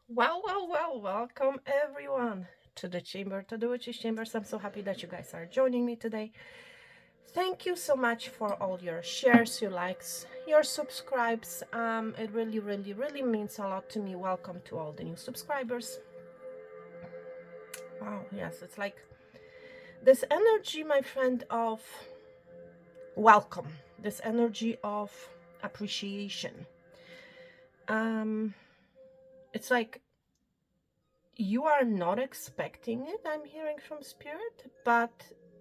Well, welcome everyone to the chamber, to the witches chambers. I'm so happy that you guys are joining me today. Thank you so much for all your shares, your likes, your subscribes. It really means a lot to me. Welcome to all the new subscribers. Wow, yes, it's like this energy, my friend, of welcome, this energy of appreciation. Um, it's like you are not expecting it, I'm hearing from spirit, but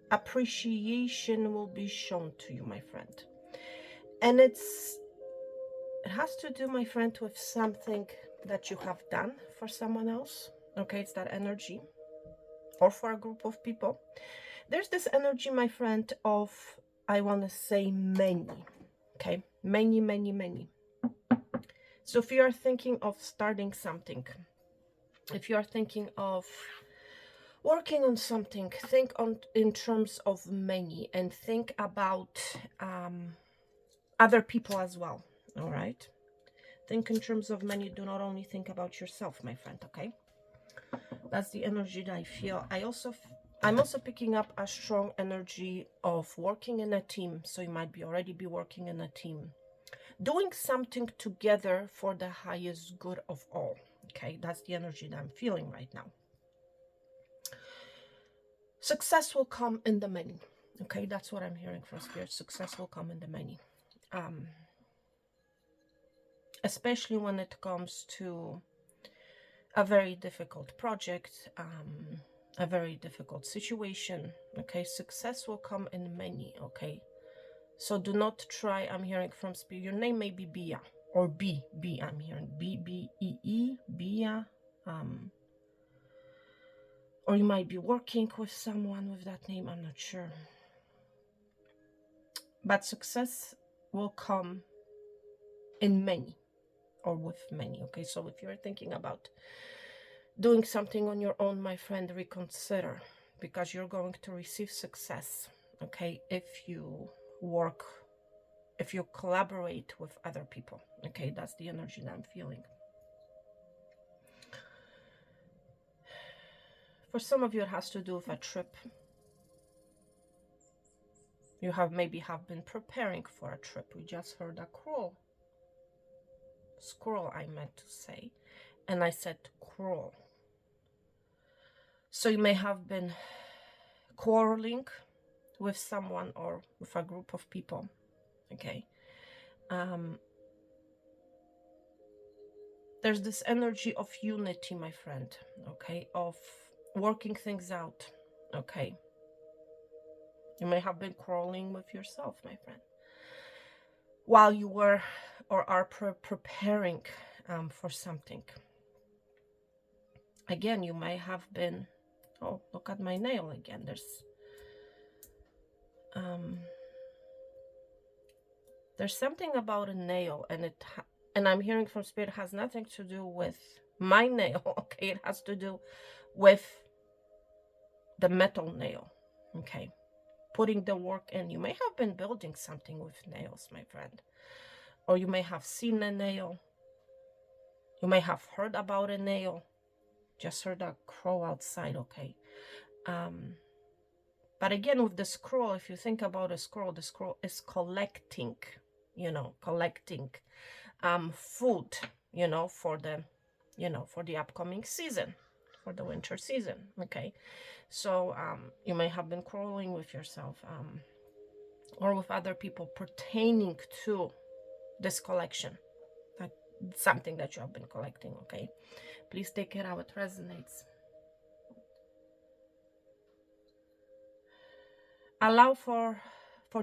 appreciation will be shown to you, my friend. And it has to do, my friend, with something that you have done for someone else. Okay, it's that energy, or for a group of people. There's this energy, my friend, of, I want to say, many. Okay, many. So if you are thinking of starting something, if you are thinking of working on something, think on in terms of many, and think about other people as well. All right, think in terms of many. Do not only think about yourself, my friend. Okay, that's the energy that I feel. I'm also picking up a strong energy of working in a team. So you might be already be working in a team, doing something together for the highest good of all. Okay, that's the energy that I'm feeling right now. Success will come in the many. Okay, that's what I'm hearing from spirit. Success will come in the many. Especially when it comes to a very difficult project, a very difficult situation. Okay, success will come in many. Okay, so do not try. I'm hearing from spirit. Your name may be Bia or B. I'm hearing B, Bia. Or you might be working with someone with that name. I'm not sure. But success will come in many, or with many. Okay, so if you're thinking about doing something on your own, my friend, reconsider, because you're going to receive success. Okay, if you work, if you collaborate with other people. Okay, that's the energy that I'm feeling. For some of you, it has to do with a trip. You maybe have been preparing for a trip. We just heard a scroll, I meant to say, and I said crawl. So you may have been quarreling with someone or with a group of people. Okay, there's this energy of unity, my friend. Okay, of working things out. Okay, you may have been quarreling with yourself, my friend, while you were or are preparing for something. Again, you may have been, oh, look at my nail again. There's something about a nail, and I'm hearing from spirit, has nothing to do with my nail. Okay, it has to do with the metal nail. Okay, putting the work in. You may have been building something with nails, my friend, or you may have seen a nail. You may have heard about a nail. Just heard a crow outside. Okay, but again, with the scroll, if you think about a scroll, the scroll is collecting, collecting food, for the upcoming season, for the winter season. Okay, so you may have been quarreling with yourself, or with other people pertaining to this collection, that something that you have been collecting. Okay, please take it how it resonates. Allow for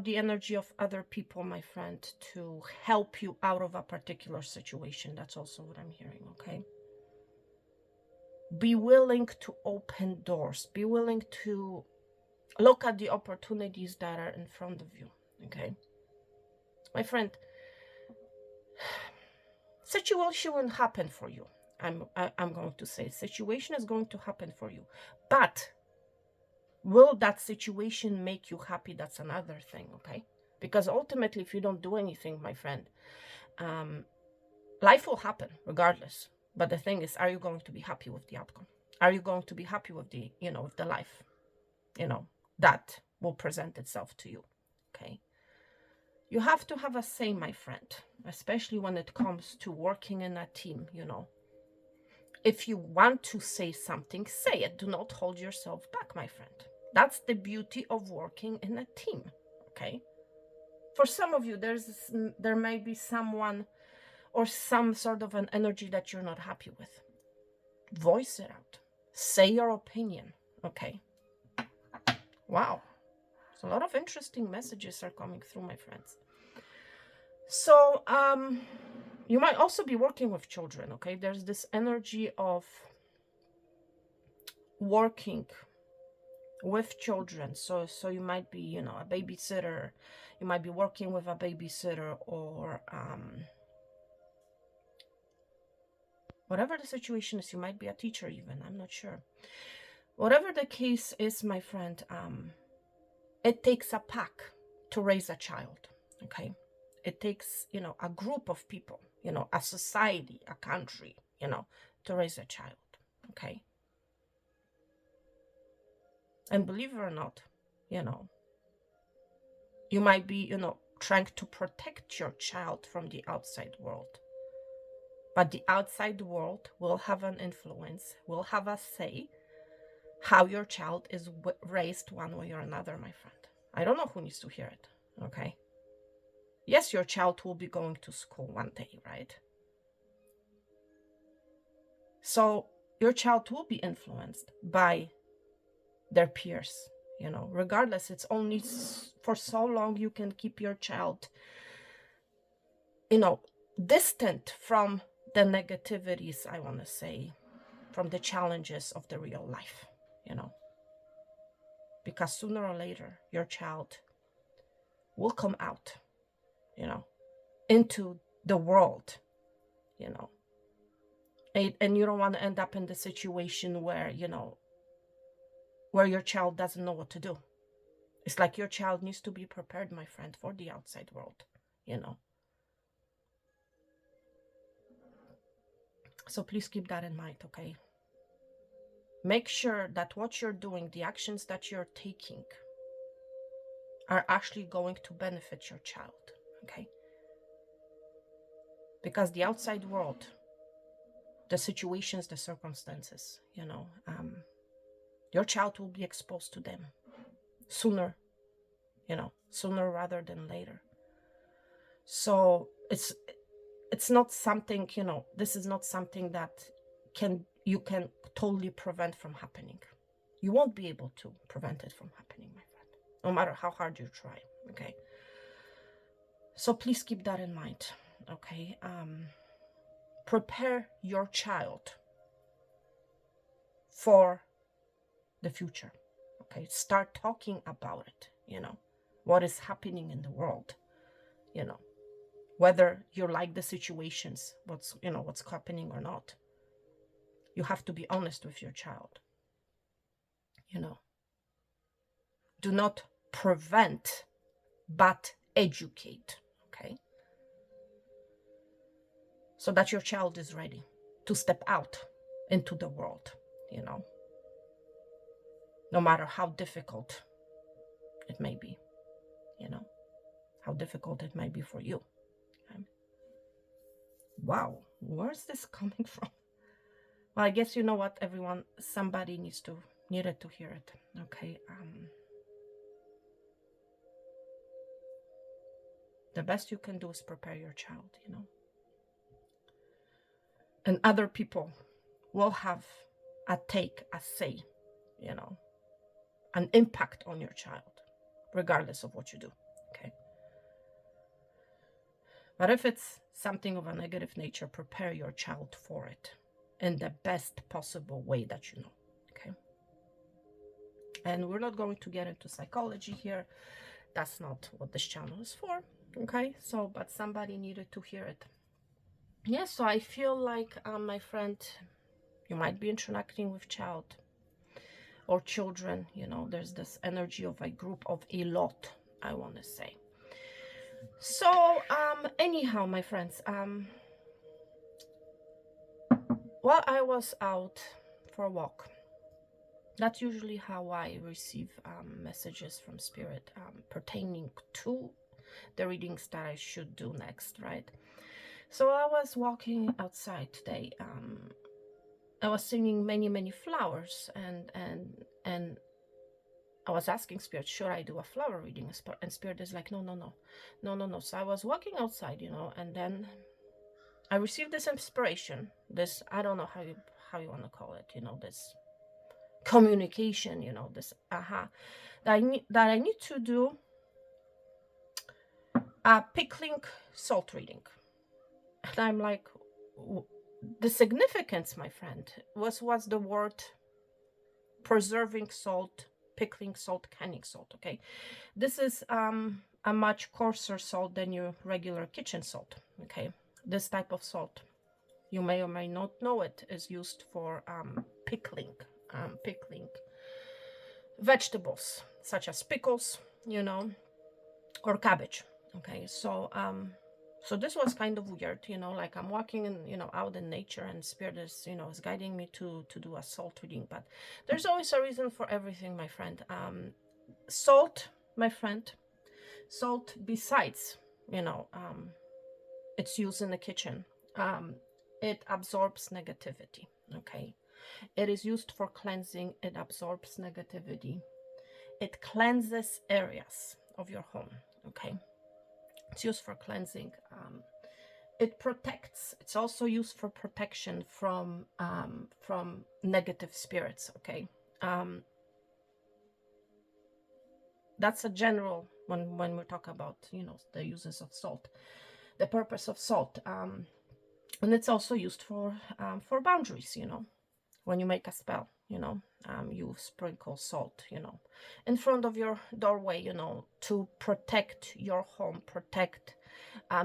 the energy of other people, my friend, to help you out of a particular situation. That's also what I'm hearing. Okay, be willing to open doors, be willing to look at the opportunities that are in front of you. Okay, my friend, situation will happen for you. I'm going to say situation is going to happen for you, but will that situation make you happy? That's another thing. Okay, because ultimately, if you don't do anything, my friend, life will happen regardless. But the thing is, are you going to be happy with the outcome? Are you going to be happy with the, with the life, that will present itself to you? Okay. You have to have a say, my friend, especially when it comes to working in a team, If you want to say something, say it. Do not hold yourself back, my friend. That's the beauty of working in a team, okay? For some of you, there may be someone or some sort of an energy that you're not happy with. Voice it out. Say your opinion, okay? Wow. So a lot of interesting messages are coming through, my friends. So, you might also be working with children, okay? There's this energy of working with children. So you might be, a babysitter. You might be working with a babysitter, or whatever the situation is. You might be a teacher even. I'm not sure. Whatever the case is, my friend, it takes a pack to raise a child, okay? It takes, a group of people, a society, a country, to raise a child, okay? And believe it or not, you might be, trying to protect your child from the outside world. But the outside world will have an influence, will have a say how your child is raised one way or another, my friend. I don't know who needs to hear it, okay? Yes, your child will be going to school one day, right? So your child will be influenced by their peers, regardless. It's only for so long you can keep your child, distant from the negativities, I want to say, from the challenges of the real life, because sooner or later your child will come out, into the world, and you don't want to end up in the situation where, where your child doesn't know what to do. It's like your child needs to be prepared, my friend, for the outside world, So please keep that in mind, okay? Make sure that what you're doing, the actions that you're taking, are actually going to benefit your child, okay? Because the outside world, the situations, the circumstances, your child will be exposed to them sooner, sooner rather than later. So it's not something, this is not something that you can totally prevent from happening. You won't be able to prevent it from happening, my friend, no matter how hard you try, okay? So please keep that in mind, okay? Prepare your child for the future, okay? Start talking about it, what is happening in the world, whether you like the situations, what's happening or not. You have to be honest with your child, do not prevent, but educate, okay? So that your child is ready to step out into the world, no matter how difficult it may be, how difficult it might be for you. Okay? Wow, where's this coming from? Well, I guess you know what, everyone, somebody needed to hear it, okay? The best you can do is prepare your child, and other people will have a say, an impact on your child, regardless of what you do, okay? But if it's something of a negative nature, prepare your child for it in the best possible way that you know, okay? And we're not going to get into psychology here. That's not what this channel is for, okay? So, but somebody needed to hear it. Yeah, so I feel like, my friend, you might be interacting with child or children, there's this energy of a group of a lot, I want to say. So, anyhow, my friends, while I was out for a walk, that's usually how I receive messages from spirit pertaining to the readings that I should do next, right? So I was walking outside today. I was seeing many flowers, and I was asking spirit, should I do a flower reading? And spirit is like, no. So I was walking outside, and then I received this inspiration. This, I don't know how you want to call it, this communication, this that I need to do a pickling salt reading. And I'm like, the significance, my friend, was the word preserving salt, pickling salt, canning salt. Okay, this is a much coarser salt than your regular kitchen salt. Okay, this type of salt, you may or may not know it, is used for pickling vegetables such as pickles, or cabbage. Okay, so this was kind of weird, like I'm walking in, out in nature, and spirit is, is guiding me to do a salt reading. But there's always a reason for everything, my friend. Salt, my friend, salt, besides, it's used in the kitchen, it absorbs negativity. Okay, it is used for cleansing. It absorbs negativity. It cleanses areas of your home. Okay, it's used for cleansing. It protects. It's also used for protection from negative spirits. Okay, that's a general when we talk about the uses of salt, the purpose of salt, and it's also used for boundaries. When you make a spell, you sprinkle salt, in front of your doorway, to protect your home, protect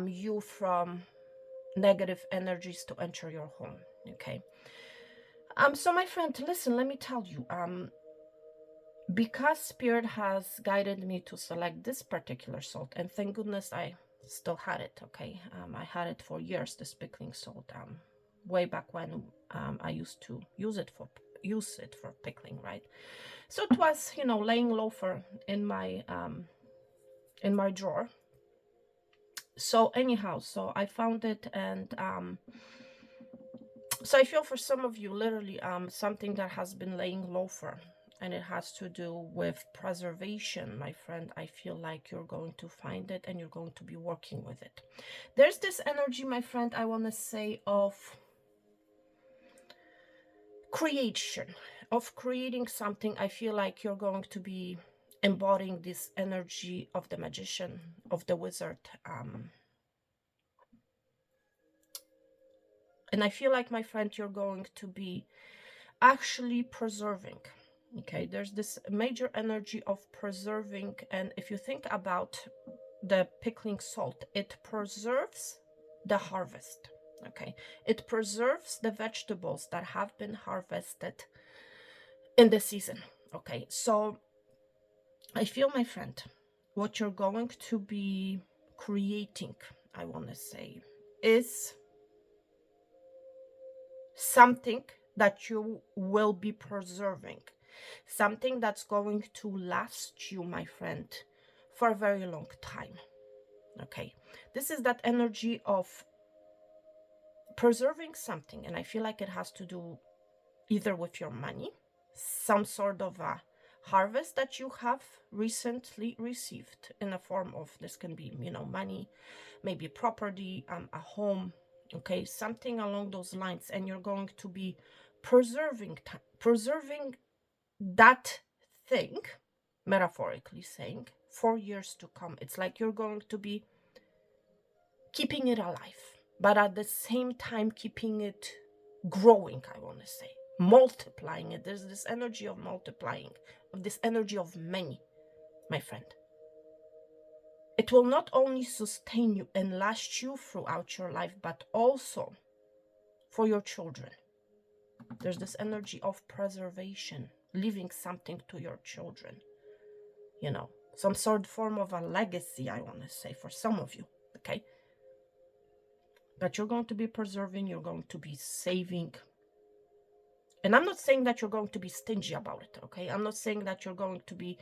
you from negative energies to enter your home. Okay, so my friend, listen, let me tell you, because spirit has guided me to select this particular salt, and thank goodness I still had it. Okay, I had it for years, this pickling salt, way back when I used to use it for pickling, right? So it was, laying low for in my drawer. So anyhow, so I found it, and so I feel for some of you, literally, something that has been laying low for, and it has to do with preservation, my friend. I feel like you're going to find it, and you're going to be working with it. There's this energy, my friend, I want to say, of creation, of creating something. I feel like you're going to be embodying this energy of the magician, of the wizard, and I feel like, my friend, you're going to be actually preserving. Okay, there's this major energy of preserving, and if you think about the pickling salt, it preserves the harvest. Okay, it preserves the vegetables that have been harvested in the season. Okay, so I feel, my friend, what you're going to be creating, I want to say, is something that you will be preserving, something that's going to last you, my friend, for a very long time. Okay, this is that energy of preserving something, and I feel like it has to do either with your money, some sort of a harvest that you have recently received in a form of, this can be, money, maybe property, a home. Okay, something along those lines, and you're going to be preserving that thing, metaphorically saying, for years to come. It's like you're going to be keeping it alive, but at the same time keeping it growing, I want to say, multiplying it. There's this energy of multiplying, of this energy of many, my friend. It will not only sustain you and last you throughout your life, but also for your children. There's this energy of preservation, leaving something to your children, some sort of form of a legacy, I want to say, for some of you. Okay, that you're going to be preserving, you're going to be saving, And I'm not saying that you're going to be stingy about it, okay? I'm not saying that you're going to be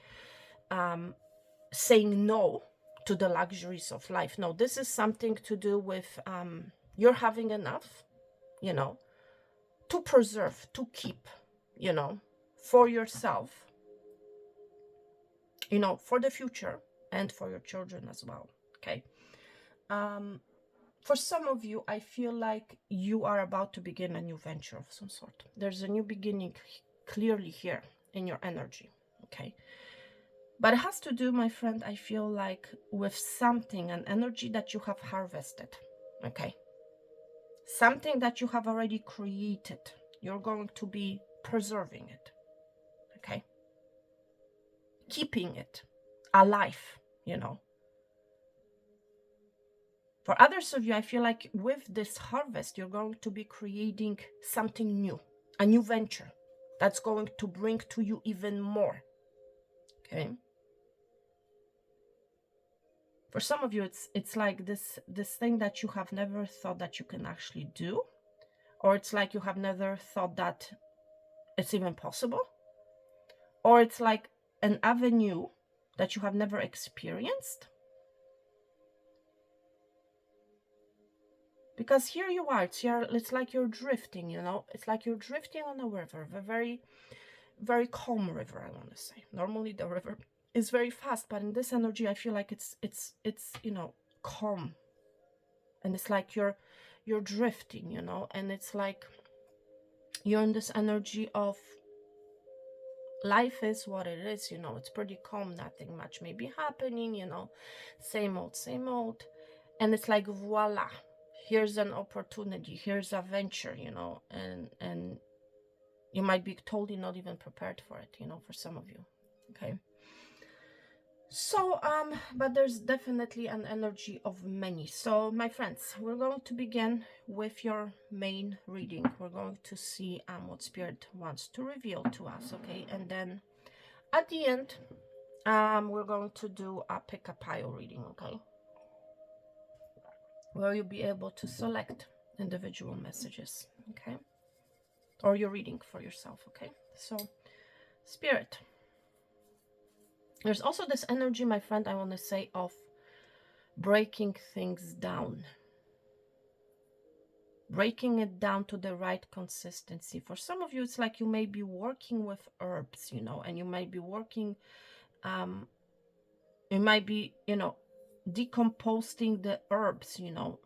saying no to the luxuries of life. No, this is something to do with you're having enough, you know, to preserve, to keep, you know, for yourself, you know, for the future and for your children as well, okay? For some of you, I feel like you are about to begin a new venture of some sort. There's a new beginning clearly here in your energy, okay? But it has to do, my friend, I feel like, with something, an energy that you have harvested, okay? Something that you have already created. You're going to be preserving it, okay? Keeping it alive, you know. For others of you, I feel like with this harvest, you're going to be creating something new, a new venture that's going to bring to you even more, okay? For some of you, it's like this thing that you have never thought that you can actually do, or it's like you have never thought that it's even possible, or it's like an avenue that you have never experienced. Because here you are, it's like you're drifting, you know, it's like you're drifting on a river, a very, very calm river, I want to say. Normally the river is very fast, but in this energy, I feel like it's you know, calm. And it's like you're drifting, you know, and it's like you're in this energy of life is what it is, you know, it's pretty calm, nothing much may be happening, you know, same old. And it's like, voila, here's an opportunity, here's a venture, you know, and you might be totally not even prepared for it, you know, for some of you, okay? So, but there's definitely an energy of many. So, my friends, we're going to begin with your main reading. We're going to see what Spirit wants to reveal to us, okay? And then at the end, we're going to do a pick a pile reading, okay? Where you'll be able to select individual messages, okay? Or you're reading for yourself, okay? So, Spirit. There's also this energy, my friend, I want to say, of breaking things down. Breaking it down to the right consistency. For some of you, it's like you may be working with herbs, you know, and you might be working, you might be, you know, decomposing the herbs, you know.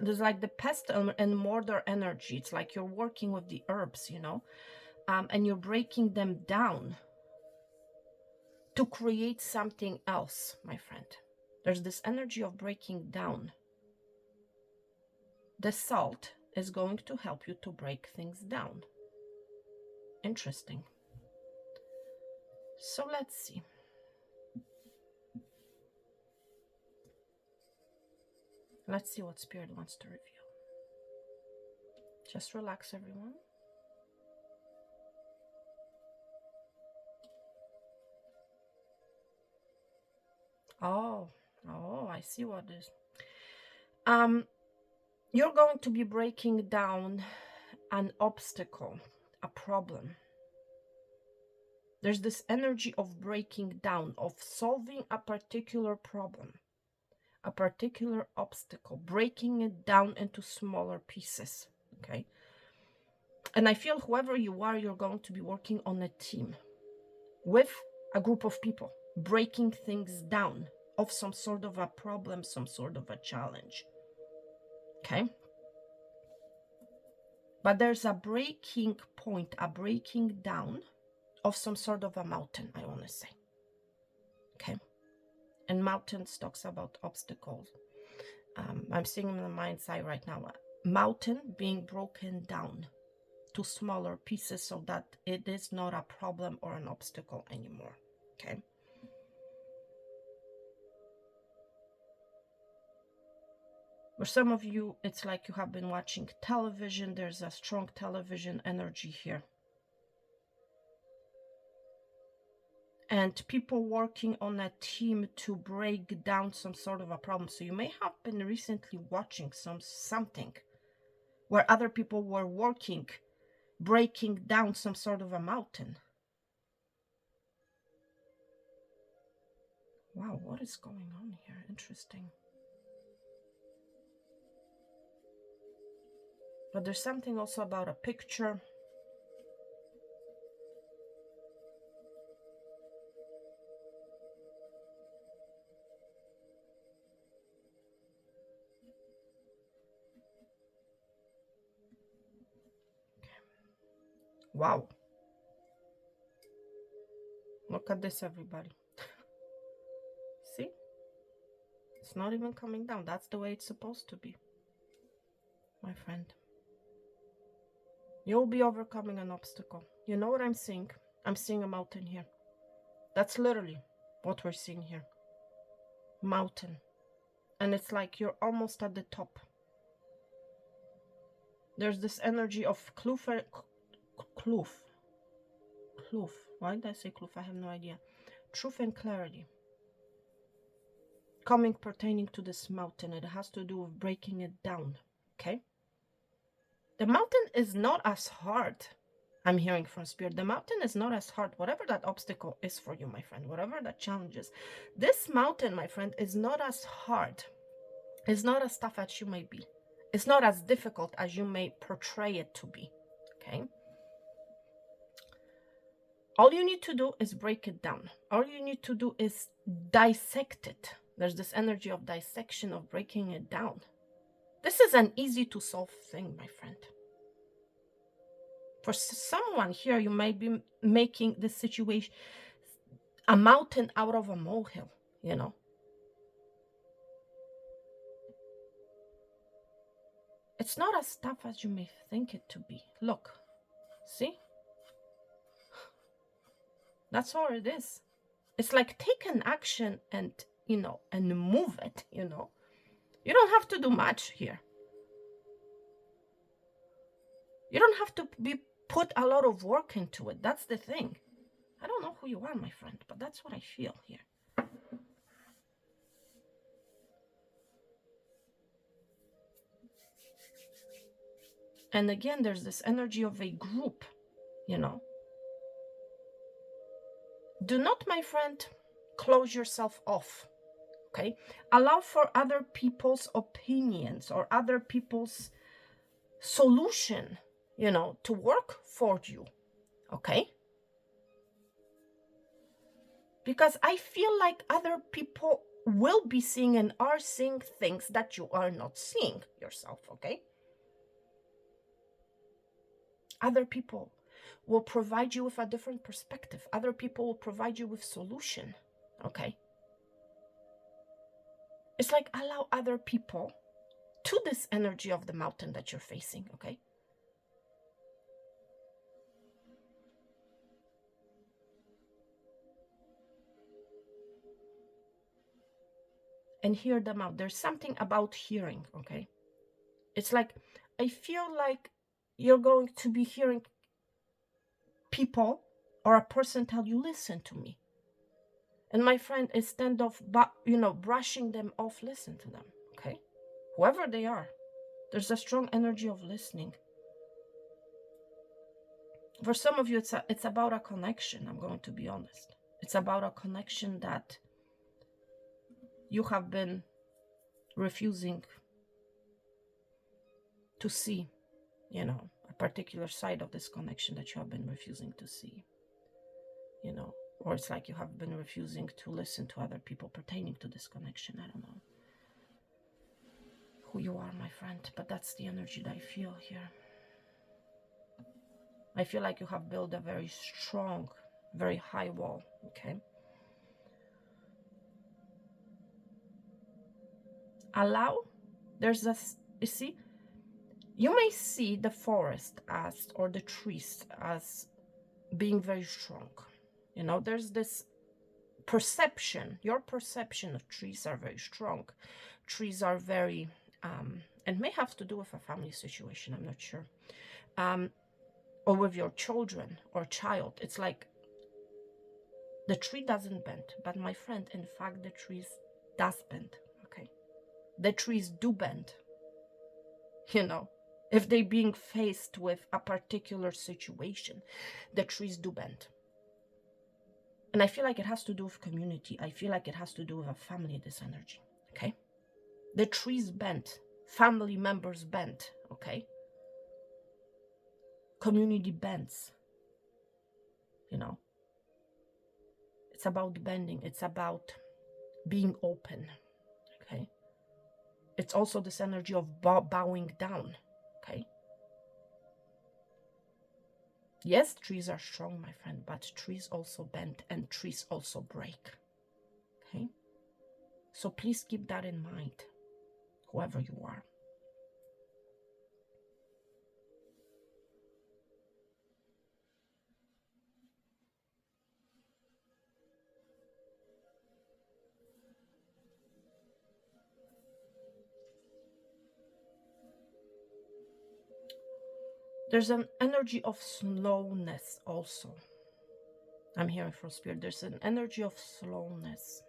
There's like the pestle and mortar energy. It's like you're working with the herbs, you know, and you're breaking them down to create something else, my friend. There's this energy of breaking down. The salt is going to help you to break things down. Interesting. So let's see. Let's see what Spirit wants to reveal. Just relax, everyone. Oh, I see what it is. You're going to be breaking down an obstacle, a problem. There's this energy of breaking down, of solving a particular problem, a particular obstacle, breaking it down into smaller pieces, okay? And I feel whoever you are, you're going to be working on a team with a group of people, breaking things down of some sort of a problem, some sort of a challenge, okay? But there's a breaking point, a breaking down of some sort of a mountain, I want to say, okay? And mountains talks about obstacles. I'm seeing in the mind's eye right now, a mountain being broken down to smaller pieces so that it is not a problem or an obstacle anymore, okay? For some of you, it's like you have been watching television. There's a strong television energy here. And people working on a team to break down some sort of a problem. So you may have been recently watching something where other people were working, breaking down some sort of a mountain. Wow, what is going on here? Interesting. But there's something also about a picture. Wow. Look at this, everybody. See? It's not even coming down. That's the way it's supposed to be, my friend. You'll be overcoming an obstacle. You know what I'm seeing? I'm seeing a mountain here. That's literally what we're seeing here. Mountain. And it's like you're almost at the top. There's this energy of kloof. Why did I say kloof? I have no idea. Truth and clarity. Coming pertaining to this mountain. It has to do with breaking it down. Okay? The mountain is not as hard. I'm hearing from Spirit. The mountain is not as hard. Whatever that obstacle is for you, my friend. Whatever that challenge is. This mountain, my friend, is not as hard. It's not as tough as you may be. It's not as difficult as you may portray it to be. Okay? All you need to do is break it down. All you need to do is dissect it. There's this energy of dissection, of breaking it down. This is an easy to solve thing, my friend. For someone here, you may be making this situation a mountain out of a molehill, you know. It's not as tough as you may think it to be. Look, see? That's all it is. It's like take an action and, you know, and move it, you know. You don't have to do much here. You don't have to put a lot of work into it. That's the thing. I don't know who you are, my friend, but that's what I feel here. And again, there's this energy of a group, you know. Do not, my friend, close yourself off, okay? Allow for other people's opinions or other people's solution, you know, to work for you, okay? Because I feel like other people will be seeing and are seeing things that you are not seeing yourself, okay? Other people will provide you with a different perspective. Other people will provide you with solution, okay? It's like allow other people to this energy of the mountain that you're facing, okay? And hear them out. There's something about hearing, okay? It's like, I feel like you're going to be hearing people or a person tell you, listen to me. And my friend, instead of, you know, brushing them off, listen to them, okay? Whoever they are, there's a strong energy of listening. For some of you, it's about a connection, I'm going to be honest. It's about a connection that you have been refusing to see, you know, a particular side of this connection that you have been refusing to see, you know, or it's like you have been refusing to listen to other people pertaining to this connection. I don't know who you are, my friend, but that's the energy that I feel here. I feel like you have built a very strong, very high wall, okay? Allow, there's a, you see, you may see the forest as, or the trees as being very strong. You know, there's this perception, your perception of trees are very strong. Trees are very, and may have to do with a family situation, I'm not sure. Or with your children or child. It's like the tree doesn't bend, but my friend, in fact, the trees does bend, okay? The trees do bend, you know? If they're being faced with a particular situation, the trees do bend. And I feel like it has to do with community. I feel like it has to do with a family, this energy, okay? The trees bend, family members bend, okay? Community bends, you know? It's about bending. It's about being open, okay? It's also this energy of bowing down, okay? Yes, trees are strong, my friend, but trees also bend and trees also break, okay? So please keep that in mind, whoever you are. There's an energy of slowness also. I'm hearing from spirit. There's an energy of slowness.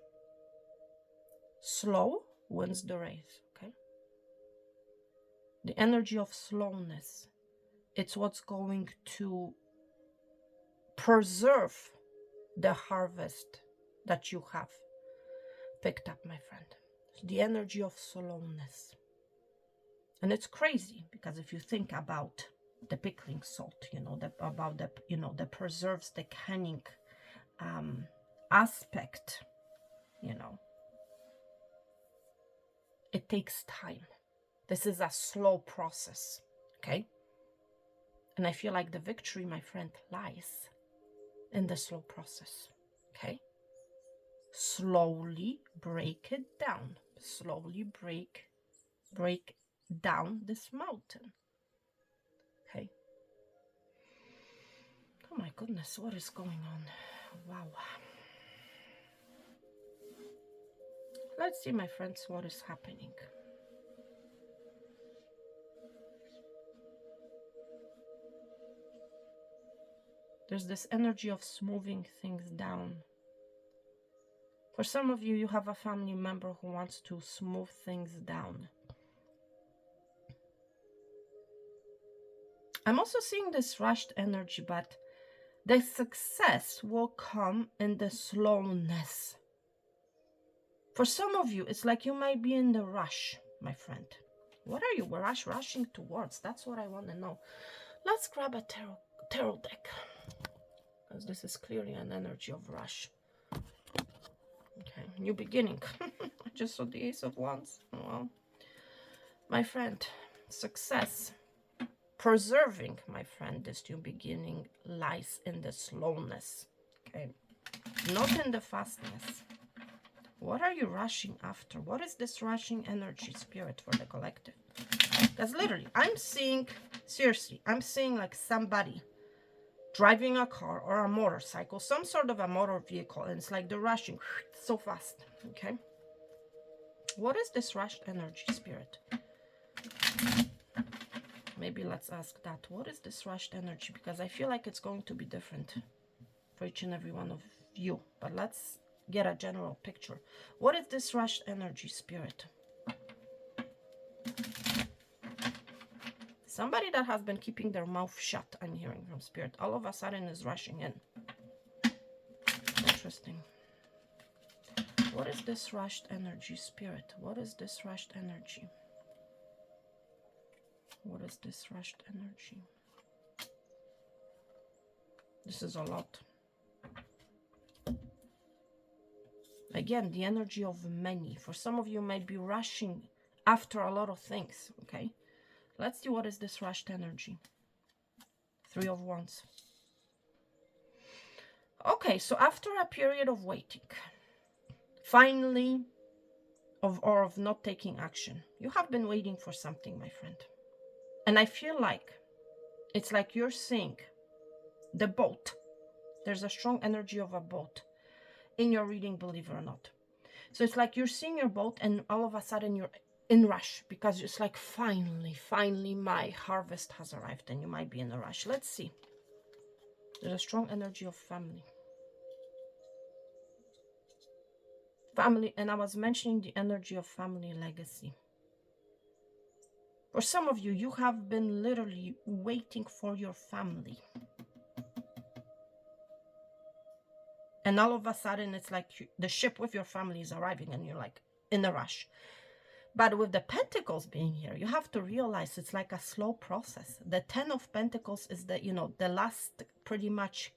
Slow wins the race, okay? The energy of slowness. It's what's going to preserve the harvest that you have picked up, my friend. The energy of slowness. And it's crazy because if you think about the pickling salt, the preserves, the canning aspect, it takes time. This is a slow process, okay? And I feel like the victory, my friend, lies in the slow process, okay? Slowly break it down. Slowly break down this mountain, okay? Oh my goodness, what is going on? Wow. Let's see, my friends, what is happening. There's this energy of smoothing things down. For some of you, you have a family member who wants to smooth things down. I'm also seeing this rushed energy, but the success will come in the slowness. For some of you, it's like you might be in the rush, my friend. What are you rushing towards? That's what I want to know. Let's grab a tarot deck, because this is clearly an energy of rush. Okay, new beginning. I just saw the Ace of Wands. Well, my friend, success, preserving, my friend, this new beginning lies in the slowness. Okay, not in the fastness. What are you rushing after? What is this rushing energy, spirit, for the collective? Because literally, I'm seeing, seriously, I'm seeing like somebody driving a car or a motorcycle, some sort of a motor vehicle, and it's like they're rushing so fast, okay? What is this rushed energy, spirit? Maybe let's ask that. What is this rushed energy? Because I feel like it's going to be different for each and every one of you. But let's get a general picture. What is this rushed energy, spirit? Somebody that has been keeping their mouth shut, I'm hearing from spirit, all of a sudden is rushing in. Interesting. What is this rushed energy, spirit? What is this rushed energy? What is this rushed energy? This is a lot. Again, the energy of many. For some of you might be rushing after a lot of things, okay? Let's see, what is this rushed energy? Three of Wands. Okay, so after a period of waiting, finally, of not taking action, you have been waiting for something, my friend. And I feel like it's like you're seeing the boat. There's a strong energy of a boat in your reading, believe it or not. So it's like you're seeing your boat and all of a sudden you're in rush because it's like finally my harvest has arrived, and you might be in a rush. Let's see. There's a strong energy of family. Family, and I was mentioning the energy of family legacy. For some of you, you have been literally waiting for your family. And all of a sudden, it's like the ship with your family is arriving and you're like in a rush. But with the Pentacles being here, you have to realize it's like a slow process. The Ten of Pentacles is the, the last pretty much,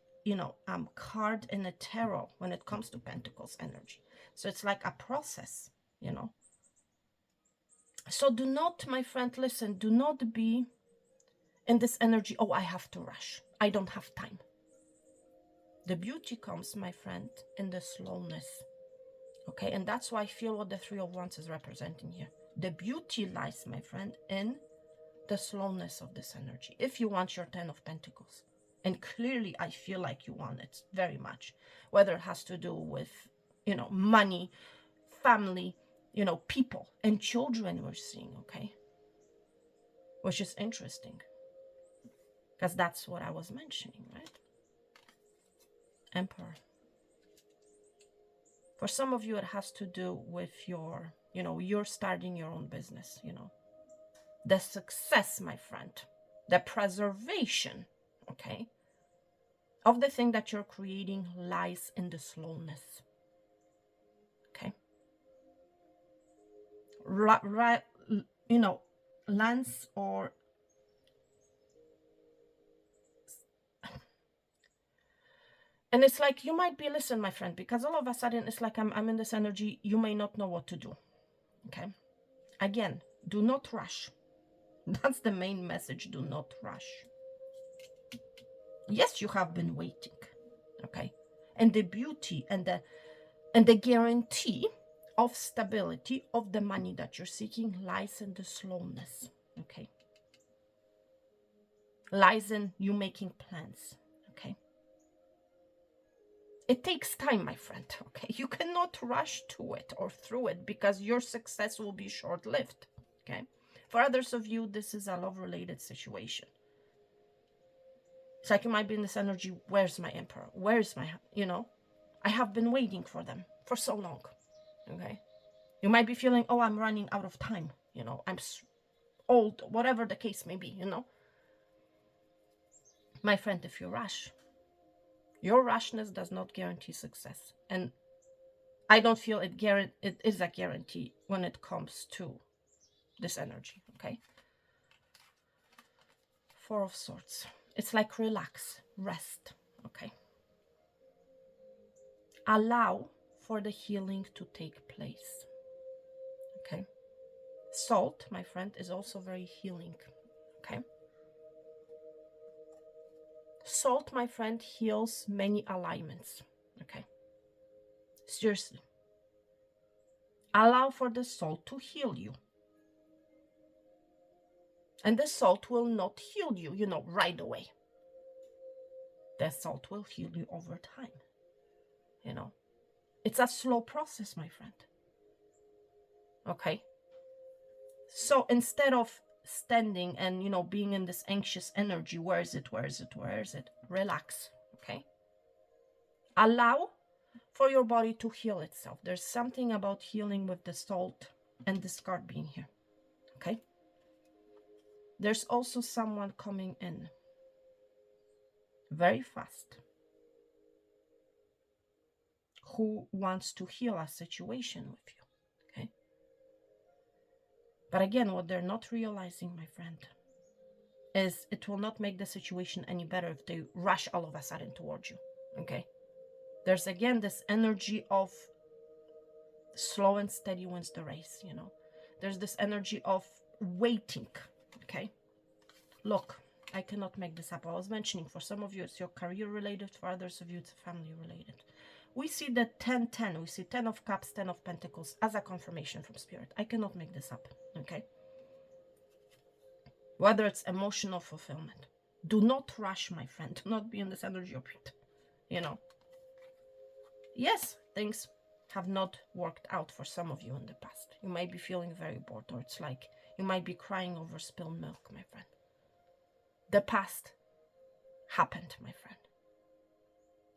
card in a tarot when it comes to Pentacles energy. So it's like a process, So do not, my friend, listen, do not be in this energy, oh, I have to rush. I don't have time. The beauty comes, my friend, in the slowness. Okay, and that's why I feel what the Three of Wands is representing here. The beauty lies, my friend, in the slowness of this energy. If you want your Ten of Pentacles, and clearly I feel like you want it very much, whether it has to do with, money, family, people, and children we're seeing, okay? Which is interesting, because that's what I was mentioning, right? Emperor. For some of you, it has to do with your, you're starting your own business, The success, my friend, the preservation, okay, of the thing that you're creating lies in the slowness, okay? Lands or and it's like you might be, listen, my friend, because all of a sudden it's like I'm in this energy, you may not know what to do, okay? Again, do not rush. That's the main message. Do not rush. Yes, you have been waiting, okay? And the beauty and the guarantee of stability of the money that you're seeking lies in the slowness, okay? Lies in you making plans, okay? It takes time, my friend, okay? You cannot rush to it or through it because your success will be short-lived, okay? For others of you, this is a love-related situation. It's like you might be in this energy, where's my Emperor? Where's my, I have been waiting for them for so long, okay? You might be feeling, oh, I'm running out of time, I'm old, whatever the case may be, My friend, if you rush, your rashness does not guarantee success. And I don't feel it is a guarantee when it comes to this energy, okay? Four of Swords. It's like relax, rest, okay? Allow for the healing to take place, okay? Salt, my friend, is also very healing, okay? Salt, my friend, heals many alignments, okay? Seriously. Allow for the salt to heal you. And the salt will not heal you, right away. The salt will heal you over time, It's a slow process, my friend, okay? So instead of standing and, being in this anxious energy, where is it? Relax, okay? Allow for your body to heal itself. There's something about healing with the salt and this card being here, okay? There's also someone coming in very fast who wants to heal a situation with you, okay? But again, what they're not realizing, my friend, is it will not make the situation any better if they rush all of a sudden towards you, okay? There's again this energy of slow and steady wins the race, There's this energy of waiting, okay? Look, I cannot make this up. I was mentioning, for some of you, it's your career related. For others of you, it's family related. We see the 10-10. We see 10 of Cups, 10 of Pentacles as a confirmation from Spirit. I cannot make this up, okay? Whether it's emotional fulfillment. Do not rush, my friend. Do not be in this energy of it, Yes, things have not worked out for some of you in the past. You might be feeling very bored, or it's like you might be crying over spilled milk, my friend. The past happened, my friend.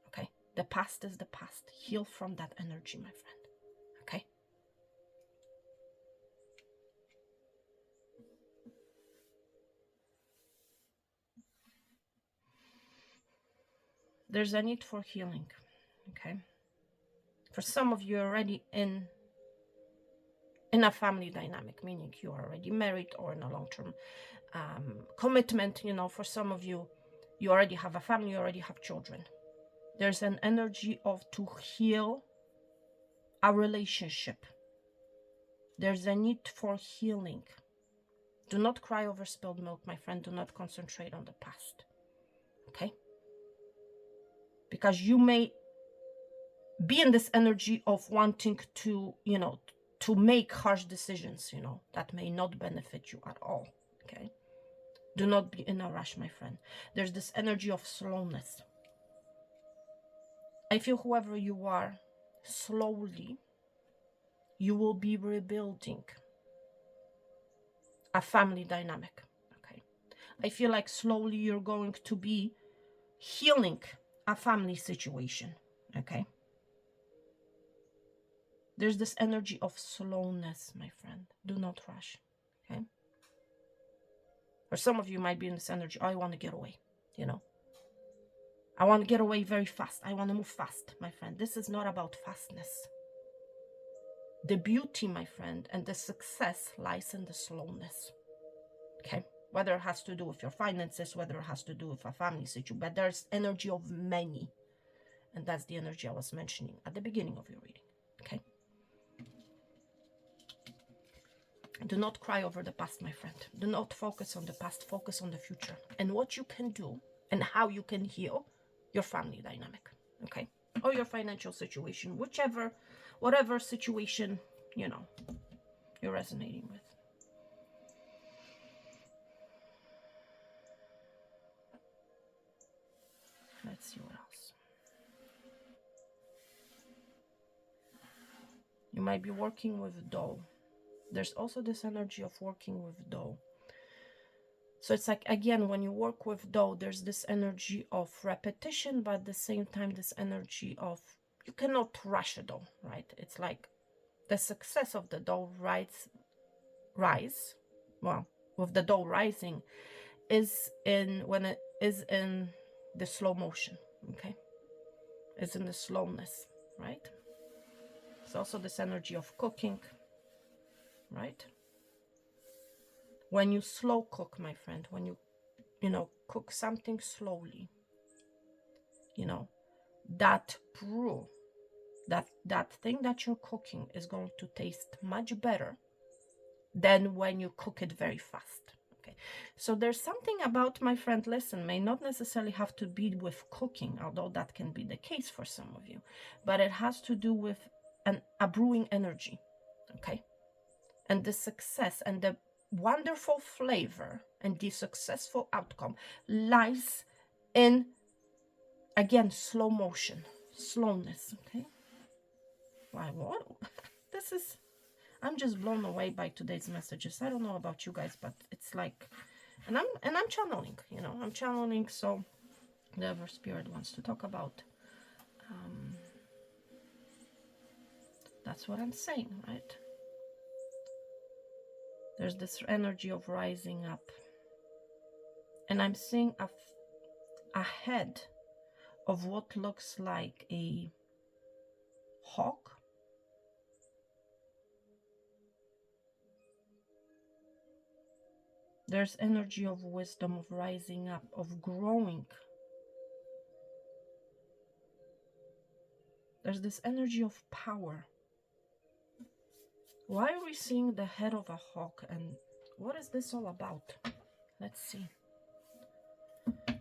Okay? The past is the past. Heal from that energy, my friend. Okay? There's a need for healing, okay? For some of you already in a family dynamic, meaning you are already married or in a long-term commitment. You know, for some of you, you already have a family, you already have children. There's an energy of to heal a relationship. There's a need for healing. Do not cry over spilled milk, my friend. Do not concentrate on the past, okay? Because you may be in this energy of wanting to, you know, to make harsh decisions, you know, that may not benefit you at all, okay? Do not be in a rush, my friend. There's this energy of slowness. I feel whoever you are, slowly, you will be rebuilding a family dynamic, okay? I feel like slowly you're going to be healing a family situation, okay? There's this energy of slowness, my friend. Do not rush, okay? Or some of you might be in this energy, I want to get away, you know? I want to get away very fast. I want to move fast, my friend. This is not about fastness. The beauty, my friend, and the success lies in the slowness, okay? Whether it has to do with your finances, whether it has to do with a family situation, but there's energy of many. And that's the energy I was mentioning at the beginning of your reading, okay? Do not cry over the past, my friend. Do not focus on the past. Focus on the future and what you can do and how you can heal your family dynamic, okay? Or your financial situation, whatever situation, you know, you're resonating with. Let's see what else. You might be working with dough. There's also this energy of working with dough. So it's like, again, when you work with dough, there's this energy of repetition, but at the same time, this energy of, you cannot rush a dough, right? It's like the success of the dough with the dough rising is when it is in the slow motion, okay? It's in the slowness, right? It's also this energy of cooking, right? When you slow cook, my friend, when you cook something slowly, you know, that brew, that thing that you're cooking is going to taste much better than when you cook it very fast. Okay, so there's something about, my friend, listen, may not necessarily have to be with cooking, although that can be the case for some of you, but it has to do with a brewing energy, okay? And the success and the wonderful flavor and the successful outcome lies in, again, slow motion, slowness, okay? Why, what? This is, I'm just blown away by today's messages. I don't know about you guys, but it's like, and I'm channeling, you know, I'm channeling, so whatever spirit wants to talk about, that's what I'm saying, right? There's this energy of rising up, and I'm seeing a head of what looks like a hawk. There's energy of wisdom, of rising up, of growing. There's this energy of power. Why are we seeing the head of a hawk, and what is this all about? Let's see.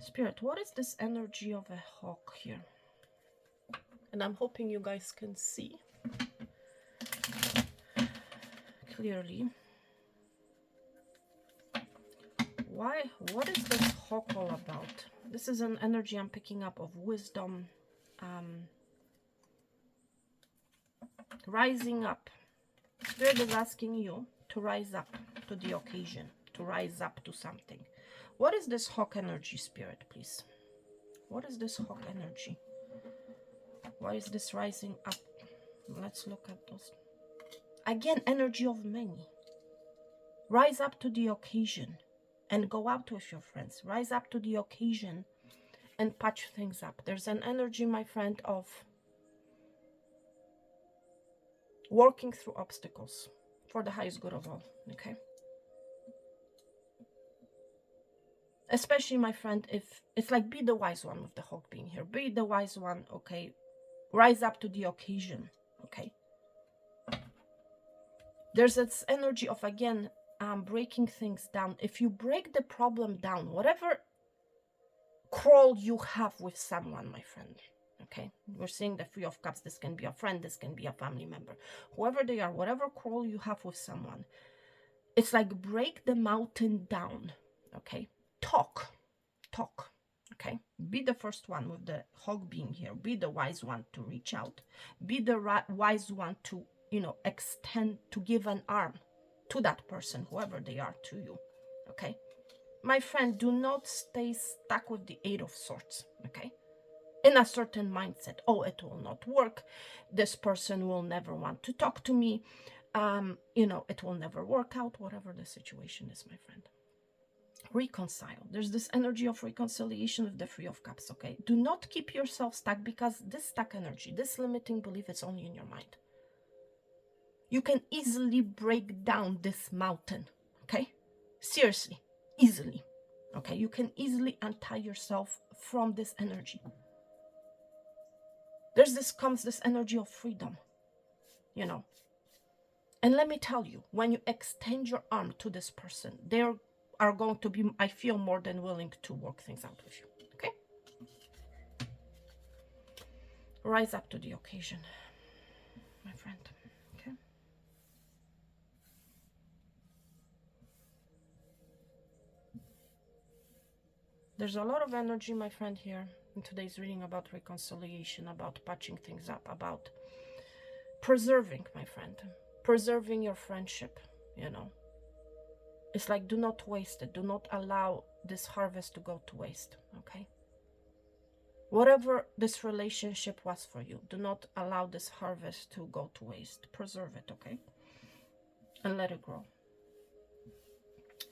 Spirit, what is this energy of a hawk here? And I'm hoping you guys can see clearly. What is this hawk all about? This is an energy I'm picking up of wisdom, rising up. Spirit is asking you to rise up to the occasion, to rise up to something. What is this hawk energy, Spirit, please? What is this hawk energy? Why is this rising up? Let's look at those. Again, energy of many. Rise up to the occasion and go out with your friends. Rise up to the occasion and patch things up. There's an energy, my friend, of working through obstacles for the highest good of all, okay? Especially, my friend, if it's like, be the wise one with the hog being here. Be the wise one, okay? Rise up to the occasion, okay? There's this energy of, again, breaking things down. If you break the problem down, whatever quarrel you have with someone, my friend, okay? We're seeing the Three of Cups. This can be a friend, this can be a family member. Whoever they are, whatever quarrel you have with someone, it's like break the mountain down, okay? Talk, okay? Be the first one with the hog being here. Be the wise one to reach out. Be the wise one to, you know, extend, to give an arm to that person, whoever they are, to you, okay? My friend, do not stay stuck with the Eight of Swords, okay? In a certain mindset. Oh, it will not work. This person will never want to talk to me. You know, it will never work out, whatever the situation is, my friend. Reconcile. There's this energy of reconciliation with the Three of Cups, okay? Do not keep yourself stuck, because this stuck energy, this limiting belief, is only in your mind. You can easily break down this mountain, okay? Seriously, easily, okay? You can easily untie yourself from this energy. Comes this energy of freedom, you know? And let me tell you, when you extend your arm to this person, they are going to be, I feel, more than willing to work things out with you, okay? Rise up to the occasion, my friend, okay? There's a lot of energy, my friend, here in today's reading about reconciliation, about patching things up, about preserving, my friend, preserving your friendship, you know? It's like, do not waste it. Do not allow this harvest to go to waste, okay? Whatever this relationship was for you, do not allow this harvest to go to waste. Preserve it, okay? And let it grow.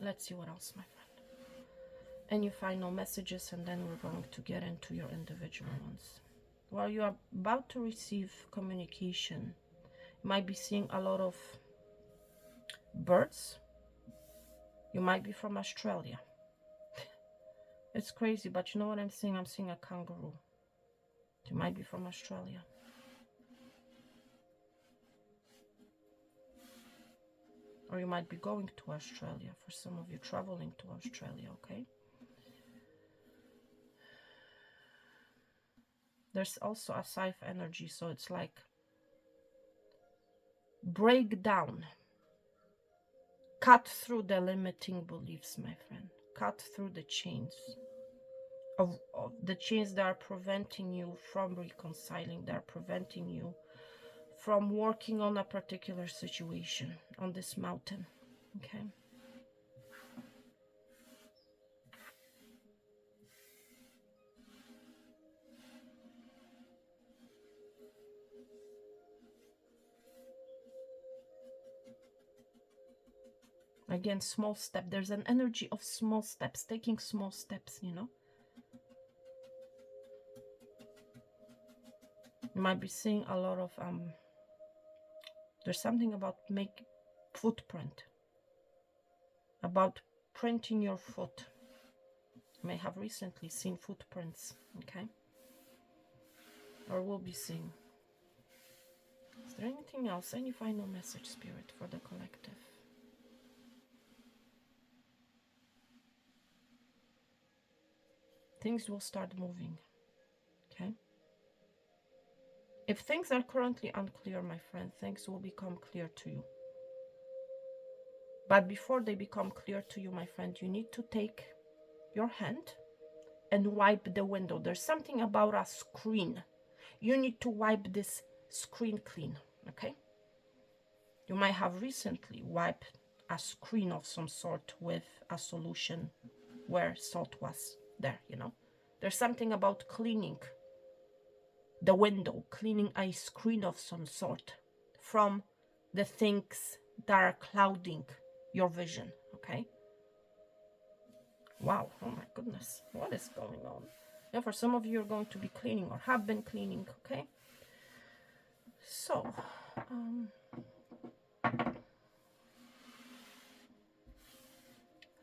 Let's see what else, my friend. Any final messages, and then we're going to get into your individual ones. While you are about to receive communication, you might be seeing a lot of birds. You might be from Australia. It's crazy, but you know what I'm seeing? I'm seeing a kangaroo. You might be from Australia. Or you might be going to Australia. For some of you, traveling to Australia, okay? There's also a scythe energy, so it's like break down. Cut through the limiting beliefs, my friend. Cut through the chains. Of the chains that are preventing you from reconciling, that are preventing you from working on a particular situation on this mountain, okay? Again, small step. There's an energy of small steps, taking small steps, you know? You might be seeing a lot of, there's something about make footprint, about printing your foot. You may have recently seen footprints, okay? Or will be seeing. Is there anything else? Any final message, Spirit, for the collective? Things will start moving, okay? If things are currently unclear, my friend, things will become clear to you. But before they become clear to you, my friend, you need to take your hand and wipe the window. There's something about a screen. You need to wipe this screen clean, okay? You might have recently wiped a screen of some sort with a solution where salt was there, you know? There's something about cleaning the window, cleaning a screen of some sort from the things that are clouding your vision, okay? Wow, oh my goodness, what is going on? Yeah, for some of you, you're going to be cleaning or have been cleaning, okay? So,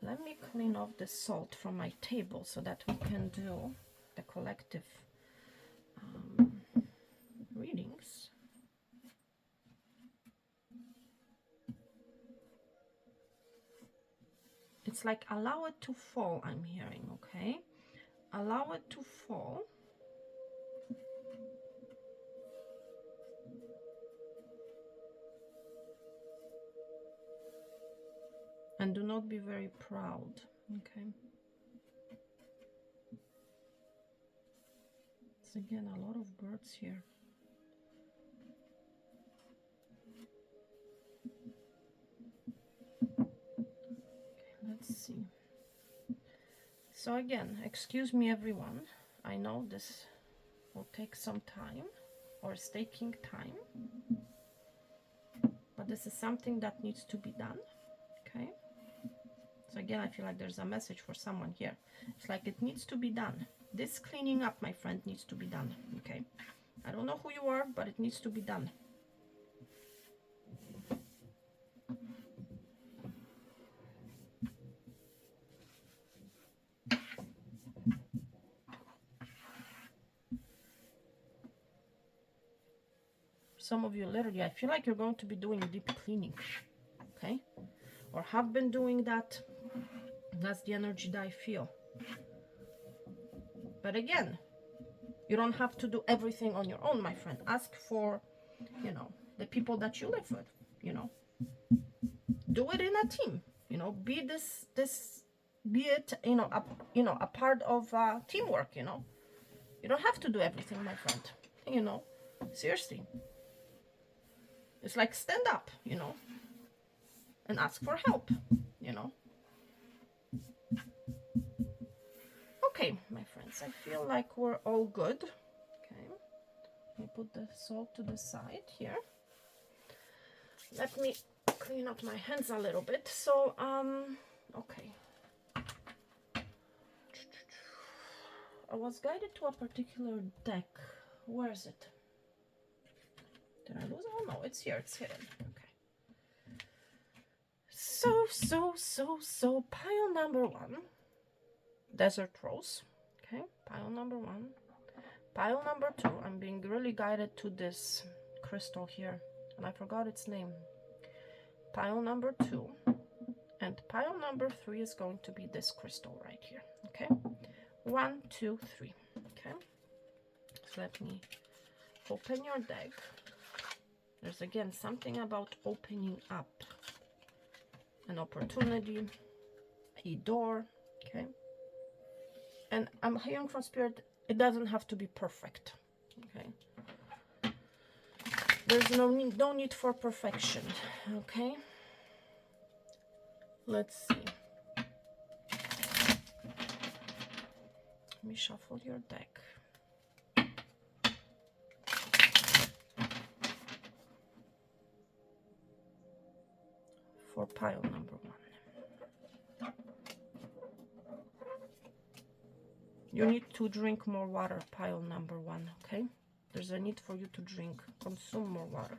let me clean off the salt from my table so that we can do the collective readings. It's like allow it to fall, I'm hearing, okay? Allow it to fall. And do not be very proud, okay? It's again a lot of birds here. Okay, let's see. So again, excuse me everyone. I know this will take some time, or is taking time, but this is something that needs to be done, okay? So again, I feel like there's a message for someone here. It's like it needs to be done. This cleaning up, my friend, needs to be done, okay? I don't know who you are, but it needs to be done. Some of you, literally, I feel like you're going to be doing deep cleaning, okay? Or have been doing that. That's the energy that I feel. But again, you don't have to do everything on your own, my friend. Ask for, you know, the people that you live with, you know. Do it in a team, you know. Be it, a part of teamwork, you know. You don't have to do everything, my friend, you know. Seriously. It's like stand up, you know, and ask for help, you know. Okay, my friends, I feel like we're all good. Okay, let me put the salt to the side here. Let me clean up my hands a little bit. So, okay. I was guided to a particular deck. Where is it? Did I lose it? Oh no, it's here, it's hidden. Okay. So, pile number 1. Desert Rose. Okay, pile number 1. Pile number 2, I'm being really guided to this crystal here, and I forgot its name. Pile number 2, and pile number 3 is going to be this crystal right here. Okay, 1, 2, 3. Okay, so let me open your deck. There's again something about opening up an opportunity, a door. Okay, and I'm hearing from Spirit, it doesn't have to be perfect. Okay, there's no need for perfection. Okay, let's see. Let me shuffle your deck. For pile number 1. You need to drink more water, pile number 1, okay? There's a need for you to drink, consume more water.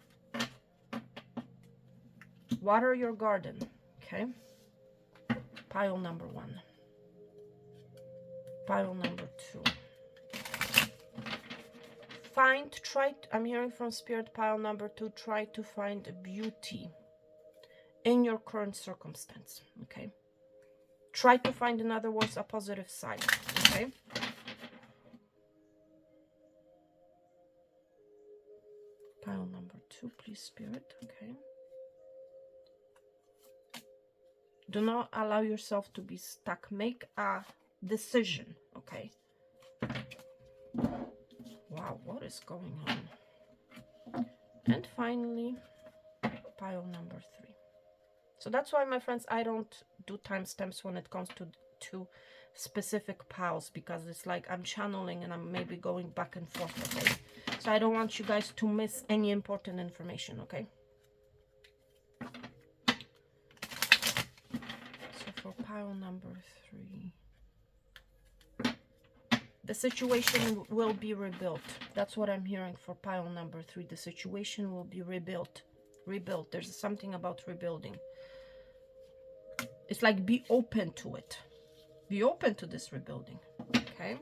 Water your garden, okay? Pile number 1. Pile number 2. I'm hearing from Spirit, pile number 2, try to find beauty in your current circumstance, okay? Try to find, in other words, a positive side, okay? Pile number 2, please, Spirit, okay? Do not allow yourself to be stuck. Make a decision, okay? Wow, what is going on? And finally, pile number 3. So that's why, my friends, I don't do timestamps when it comes to specific piles, because it's like I'm channeling and I'm maybe going back and forth, okay? So I don't want you guys to miss any important information, okay? So for pile number 3, The situation will be rebuilt. That's what I'm hearing for pile number 3. The situation will be rebuilt. Rebuilt. There's something about rebuilding. It's like be open to it. Be open to this rebuilding. Okay.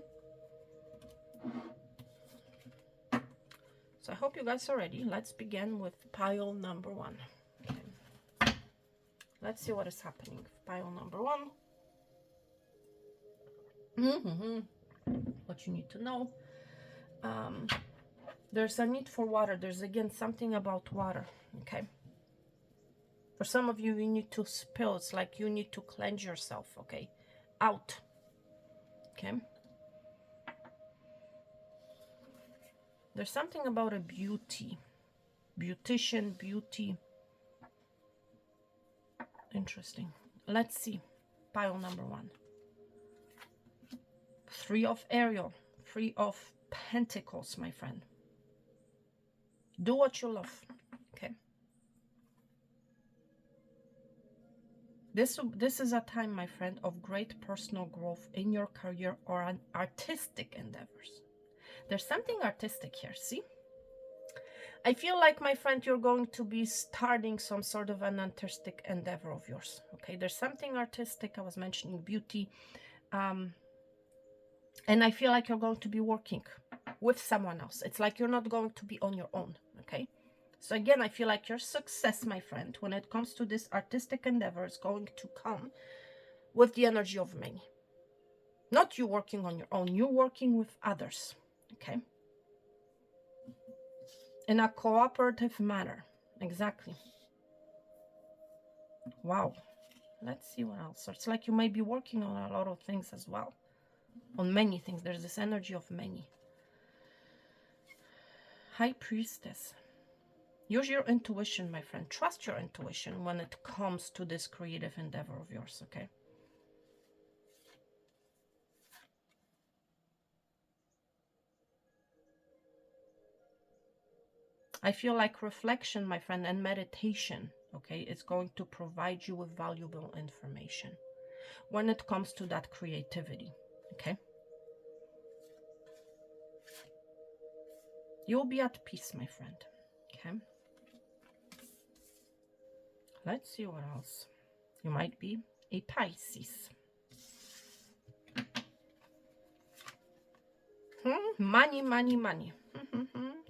So I hope you guys are ready. Let's begin with pile number 1. Okay. Let's see what is happening. Pile number 1. What you need to know. There's a need for water. There's again something about water. Okay. For some of you, you need to spill. It's like you need to cleanse yourself. Okay. Out. Okay. There's something about a beauty. Beautician, beauty. Interesting. Let's see. Pile number 1. 3 of Ariel. 3 of Pentacles, my friend. Do what you love. Okay. This is a time, my friend, of great personal growth in your career or an artistic endeavors. There's something artistic here, see? I feel like, my friend, you're going to be starting some sort of an artistic endeavor of yours. Okay, there's something artistic. I was mentioning beauty. And I feel like you're going to be working with someone else. It's like you're not going to be on your own. Okay. So again, I feel like your success, my friend, when it comes to this artistic endeavor, is going to come with the energy of many. Not you working on your own. You're working with others. Okay. In a cooperative manner. Exactly. Wow. Let's see what else. It's like you may be working on a lot of things as well. On many things. There's this energy of many. High Priestess. Use your intuition, my friend. Trust your intuition when it comes to this creative endeavor of yours, okay? I feel like reflection, my friend, and meditation, okay, is going to provide you with valuable information when it comes to that creativity, okay? You'll be at peace, my friend, okay? Let's see what else. You might be a Pisces. Money, money, money.